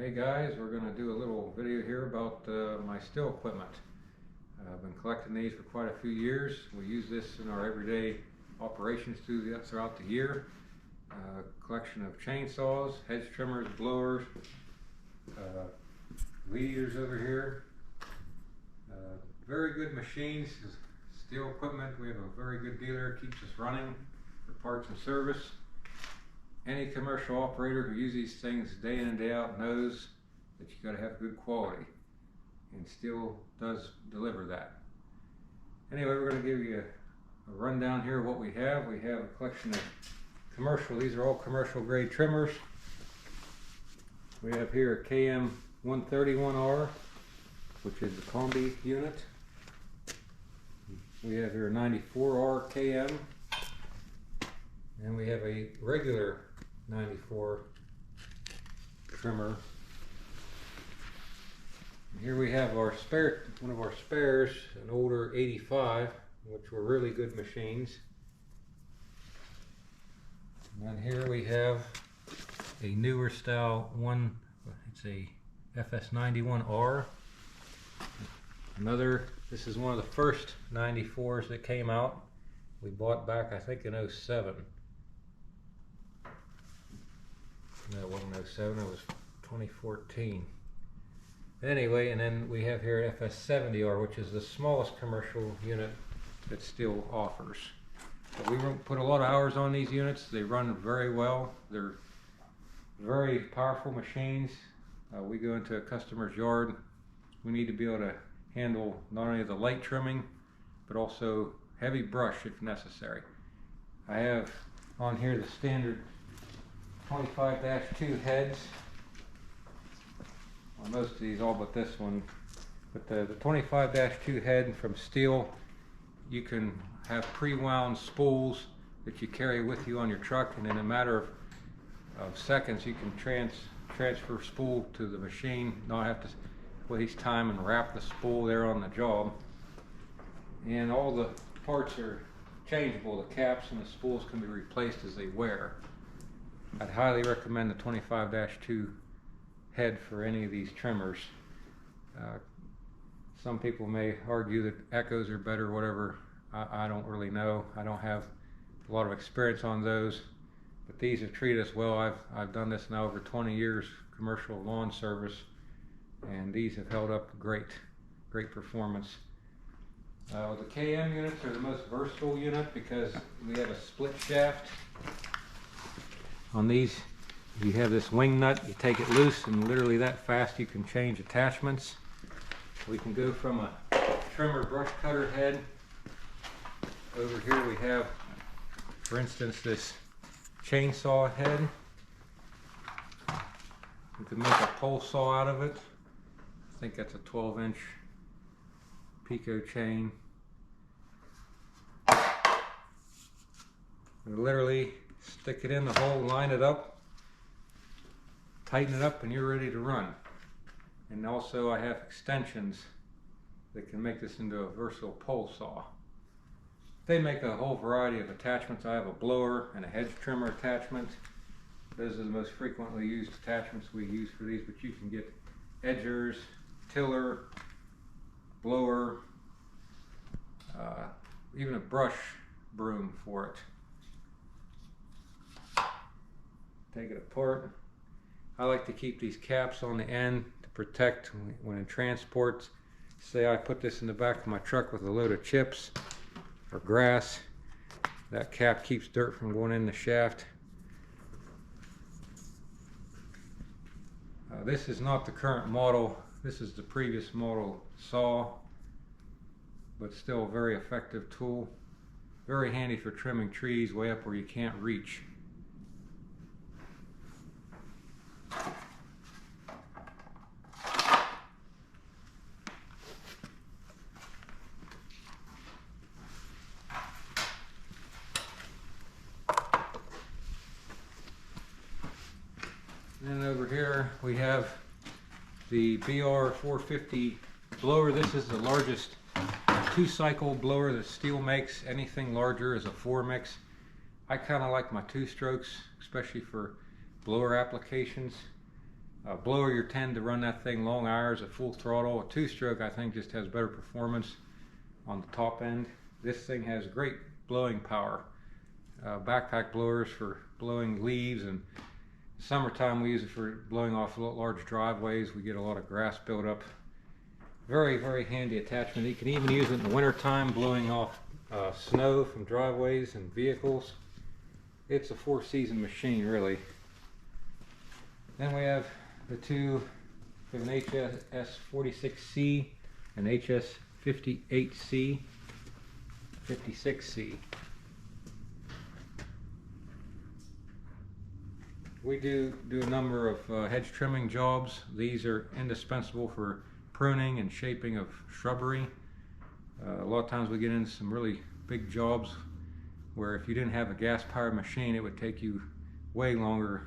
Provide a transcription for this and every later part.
Hey guys, we're going to do a little video here about my Stihl equipment. I've been collecting these for quite a few years. We use this in our everyday operations throughout the year. Collection of chainsaws, hedge trimmers, blowers, weed eaters over here. Very good machines. Stihl equipment. We have a very good dealer, keeps us running for parts and service. Any commercial operator who uses these things day in and day out knows that you got to have good quality, and Stihl does deliver that. Anyway, we're going to give you a rundown here of what we have. We have a collection of these are all commercial grade trimmers. We have here a KM 131R, which is the combi unit. We have here a 94R KM, and we have a regular 94 trimmer. And here we have our one of our spares, an older 85, which were really good machines. And then here we have a newer style one. It's a FS91R. This is one of the first 94s that came out. We bought back, I think, in 07. No, it wasn't 07, it was 2014. Anyway, and then we have here FS70R, which is the smallest commercial unit that Stihl offers. But we put a lot of hours on these units. They run very well. They're very powerful machines. We go into a customer's yard. We need to be able to handle not only the light trimming, but also heavy brush if necessary. I have on here the standard 25-2 heads on most of these, all but this one. But the 25-2 head from Stihl, you can have pre-wound spools that you carry with you on your truck, and in a matter of seconds you can transfer spool to the machine, not have to waste time and wrap the spool there on the job. And all the parts are changeable. The caps and the spools can be replaced as they wear. I'd highly recommend the 25-2 head for any of these trimmers. Some people may argue that Echoes are better, whatever. I don't really know. I don't have a lot of experience on those, but these have treated us well. I've done this now over 20 years, commercial lawn service, and these have held up great performance. The KM units are the most versatile unit because we have a split shaft. On these, you have this wing nut, you take it loose, and literally that fast you can change attachments. We can go from a trimmer brush cutter head. Over here we have, for instance, this chainsaw head. You can make a pole saw out of it. I think that's a 12-inch Pico chain. And literally stick it in the hole, line it up, tighten it up, and you're ready to run. And also I have extensions that can make this into a versatile pole saw. They make a whole variety of attachments. I have a blower and a hedge trimmer attachment. Those are the most frequently used attachments we use for these, but you can get edgers, tiller, blower, even a brush broom for it. Take it apart. I like to keep these caps on the end to protect when in transport. Say I put this in the back of my truck with a load of chips or grass. That cap keeps dirt from going in the shaft. This is not the current model. This is the previous model saw, but still a very effective tool. Very handy for trimming trees way up where you can't reach. And over here we have the BR450 blower. This is the largest 2-cycle blower that Stihl makes. Anything larger is a 4-mix. I kind of like my 2 strokes, especially for blower applications. Blower, you tend to run that thing long hours at full throttle. A two-stroke, I think, just has better performance on the top end. This thing has great blowing power. Backpack blowers for blowing leaves, and summertime we use it for blowing off large driveways. We get a lot of grass buildup. Very, very handy attachment. You can even use it in the wintertime, blowing off snow from driveways and vehicles. It's a four-season machine, really. Then we have the two, we have an HS46C and HS58C, 56C. We do a number of hedge trimming jobs. These are indispensable for pruning and shaping of shrubbery. A lot of times we get into some really big jobs where if you didn't have a gas-powered machine, it would take you way longer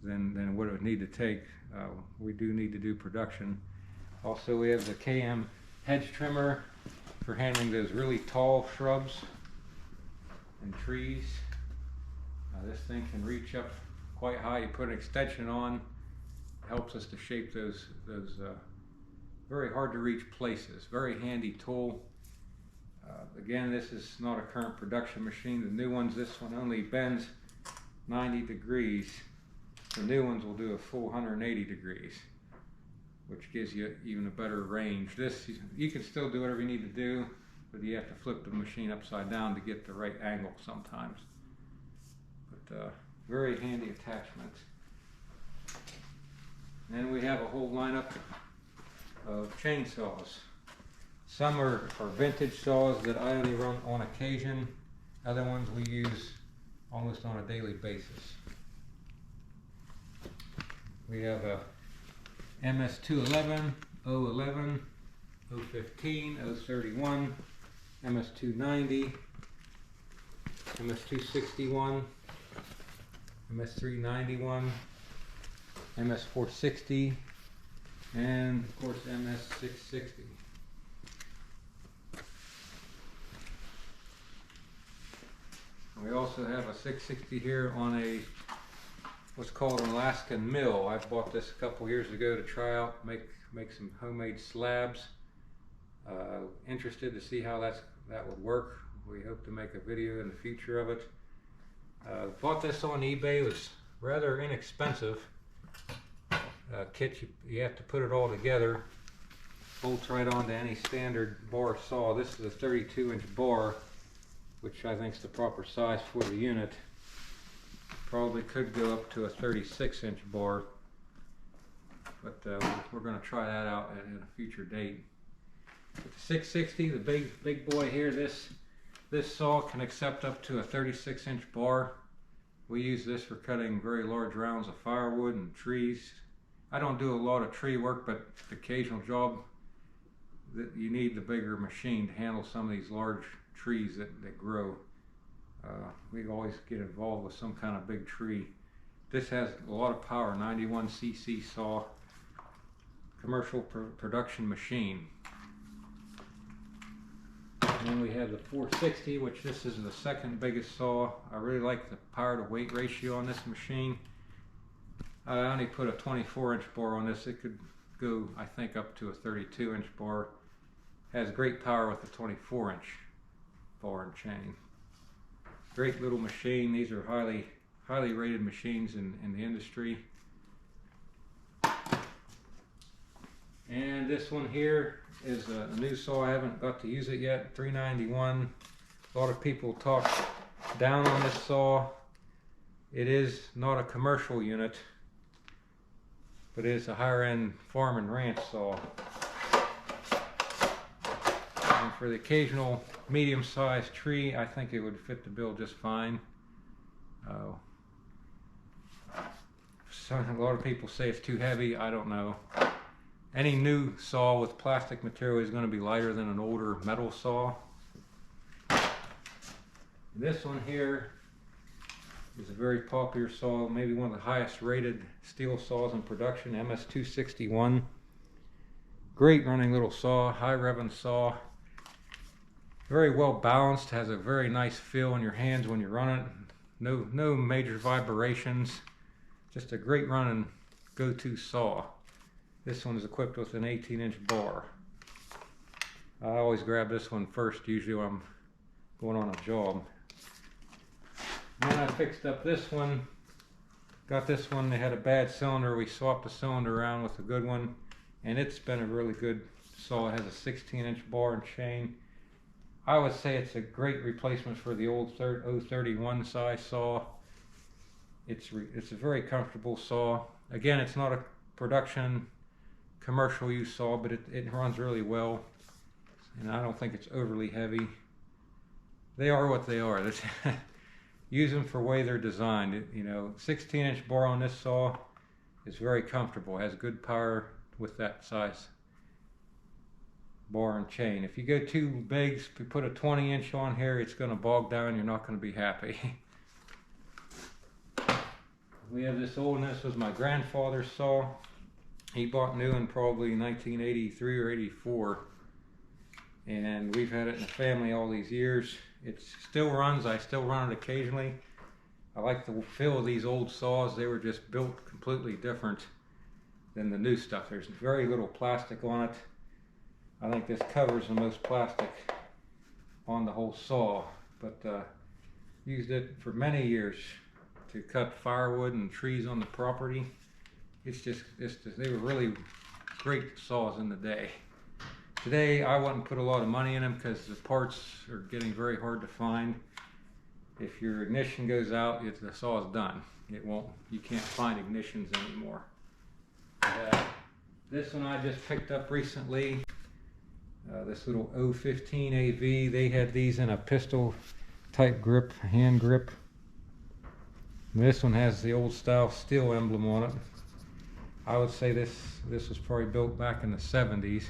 than what it would need to take. We do need to do production. Also, we have the KM hedge trimmer for handling those really tall shrubs and trees. This thing can reach up quite high. You put an extension on, helps us to shape those very hard to reach places. Very handy tool. Again, this is not a current production machine. The new ones, this one only bends 90 degrees. The new ones will do a full 180 degrees, which gives you even a better range. This, you can still do whatever you need to do, but you have to flip the machine upside down to get the right angle sometimes. But very handy attachment. And we have a whole lineup of chainsaws. Some are vintage saws that I only run on occasion. Other ones we use almost on a daily basis. We have a MS211, 011, 015, 031, MS290, MS261, MS391, MS460, and of course MS660. We also have a 660 here on a what's called an Alaskan mill. I bought this a couple years ago to try out, make some homemade slabs. Interested to see how that would work. We hope to make a video in the future of it. Bought this on eBay. It was rather inexpensive. Kit, you have to put it all together. Bolts right onto any standard bar saw. This is a 32-inch bar, which I think is the proper size for the unit. Probably could go up to a 36-inch bar, but we're going to try that out at a future date. With the 660, the big boy here, this saw can accept up to a 36-inch bar. We use this for cutting very large rounds of firewood and trees. I don't do a lot of tree work, but the occasional job that you need the bigger machine to handle some of these large trees that grow. We always get involved with some kind of big tree. This has a lot of power, 91 cc saw, commercial production machine. And then we have the 460, which this is the second biggest saw. I really like the power to weight ratio on this machine. I only put a 24-inch bar on this. It could go, I think, up to a 32-inch bar. Has great power with a 24-inch bar and chain. Great little machine. These are highly rated machines in the industry. And this one here is a new saw. I haven't got to use it yet. 391. A lot of people talk down on this saw. It is not a commercial unit, but it is a higher end farm and ranch saw. And for the occasional medium-sized tree, I think it would fit the bill just fine. A lot of people say it's too heavy. I don't know. Any new saw with plastic material is going to be lighter than an older metal saw. This one here is a very popular saw, maybe one of the highest rated Stihl saws in production, MS261. Great running little saw, high revving saw. Very well balanced, has a very nice feel in your hands when you run it. No major vibrations. Just a great running go-to saw. This one is equipped with an 18-inch bar. I always grab this one first, usually when I'm going on a job. And then I fixed up this one. Got this one, they had a bad cylinder. We swapped the cylinder around with a good one, and it's been a really good saw. It has a 16-inch bar and chain. I would say it's a great replacement for the old 031 size saw. It's a very comfortable saw. Again, it's not a production commercial use saw, but it runs really well, and I don't think it's overly heavy. They are what they are. Use them for the way they're designed. You know, 16-inch bar on this saw is very comfortable. It has good power with that size bar and chain. If you go too big, if you put a 20-inch on here, it's going to bog down. You're not going to be happy. We have this old, and this was my grandfather's saw. He bought new in probably 1983 or 84. And we've had it in the family all these years. It still runs. I still run it occasionally. I like the feel of these old saws. They were just built completely different than the new stuff. There's very little plastic on it. I think this covers the most plastic on the whole saw. But used it for many years to cut firewood and trees on the property. They were really great saws in the day. Today, I wouldn't put a lot of money in them because the parts are getting very hard to find. If your ignition goes out, the saw is done. You can't find ignitions anymore. This one I just picked up recently. This little 015 AV. They had these in a pistol type grip, hand grip. And this one has the old style Stihl emblem on it. I would say this was probably built back in the 70s.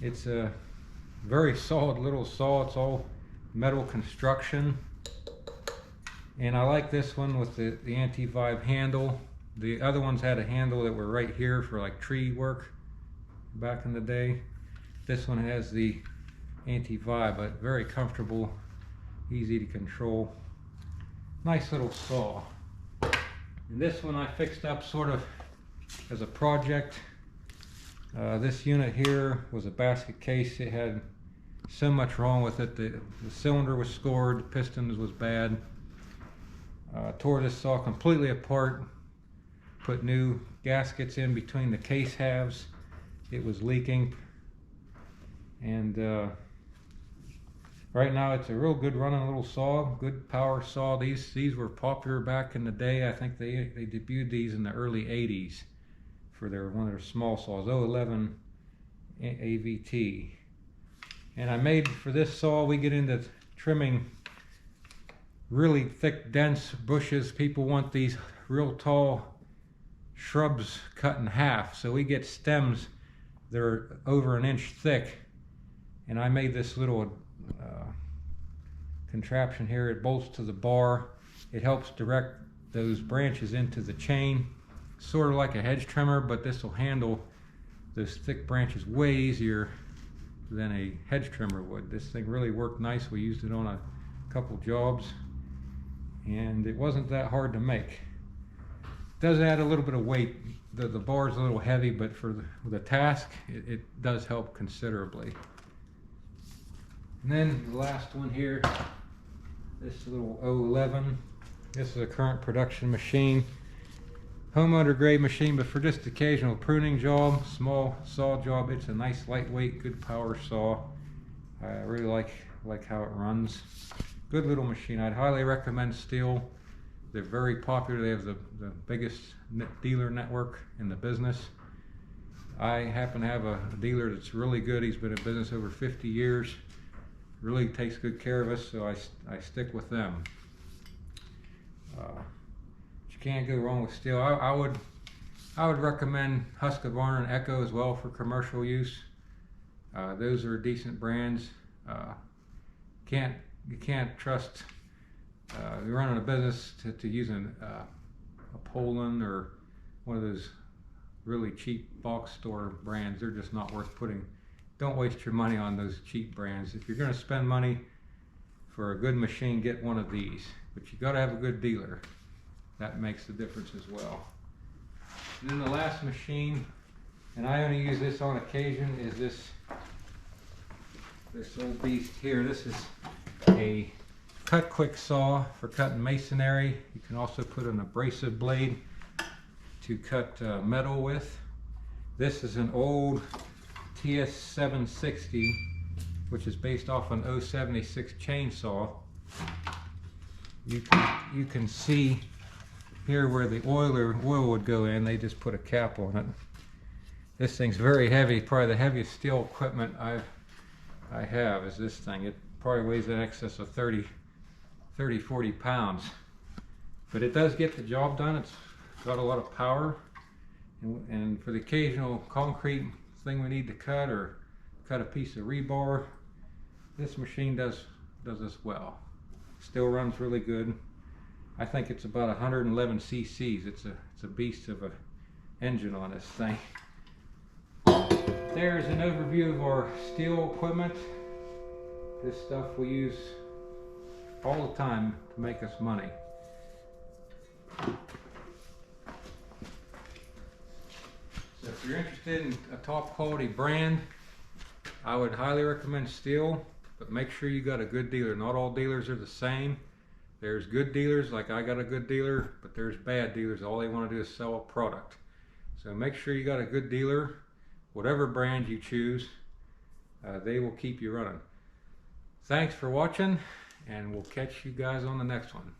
It's a very solid little saw. It's all metal construction. And I like this one with the anti-vibe handle. The other ones had a handle that were right here for like tree work back in the day. This one has the anti-vibe, but very comfortable, easy to control. Nice little saw. And this one I fixed up sort of as a project. This unit here was a basket case. It had so much wrong with it. The cylinder was scored, the pistons was bad. Tore this saw completely apart, put new gaskets in between the case halves. It was leaking, and right now it's a real good running little saw, good power saw. These were popular back in the day. I think they debuted these in the early 80s for one of their small saws, 011 AVT. And I made, for this saw, we get into trimming really thick, dense bushes. People want these real tall shrubs cut in half, so we get stems that are over an inch thick. And I made this little contraption here. It bolts to the bar. It helps direct those branches into the chain, sort of like a hedge trimmer, but this will handle those thick branches way easier than a hedge trimmer would. This thing really worked nice. We used it on a couple jobs, and it wasn't that hard to make. It does add a little bit of weight. The bar is a little heavy, but for the task, it does help considerably. And then the last one here, this little 011. This is a current production machine. Homeowner grade machine, but for just occasional pruning job, small saw job, it's a nice lightweight, good power saw. I really like how it runs. Good little machine. I'd highly recommend Stihl. They're very popular. They have the biggest dealer network in the business. I happen to have a dealer that's really good. He's been in business over 50 years. Really takes good care of us, so I stick with them. You can't go wrong with Stihl. I would recommend Husqvarna and Echo as well for commercial use. Those are decent brands. You can't trust. You're running a business to using a Poland or one of those really cheap box store brands. They're just not worth putting. Don't waste your money on those cheap brands. If you're going to spend money for a good machine, get one of these. But you got to have a good dealer. That makes the difference as well. And then the last machine, and I only use this on occasion, is this old beast here. This is a cut quick saw for cutting masonry. You can also put an abrasive blade to cut metal with. This is an old TS760, which is based off an 076 chainsaw. You can see here where the oil would go in. They just put a cap on it. This thing's very heavy. Probably the heaviest steel equipment I have is this thing. It probably weighs in excess of 40 pounds. But it does get the job done. It's got a lot of power. And for the occasional concrete thing we need to cut, or cut a piece of rebar, this machine does this well. Still runs really good. I think it's about 111 cc's. It's a beast of a engine on this thing. There's an overview of our Stihl equipment. This stuff we use all the time to make us money. So if you're interested in a top quality brand, I would highly recommend Stihl, but make sure you got a good dealer. Not all dealers are the same. There's good dealers, like I got a good dealer, but there's bad dealers. All they want to do is sell a product. So make sure you got a good dealer. Whatever brand you choose, they will keep you running. Thanks for watching, and we'll catch you guys on the next one.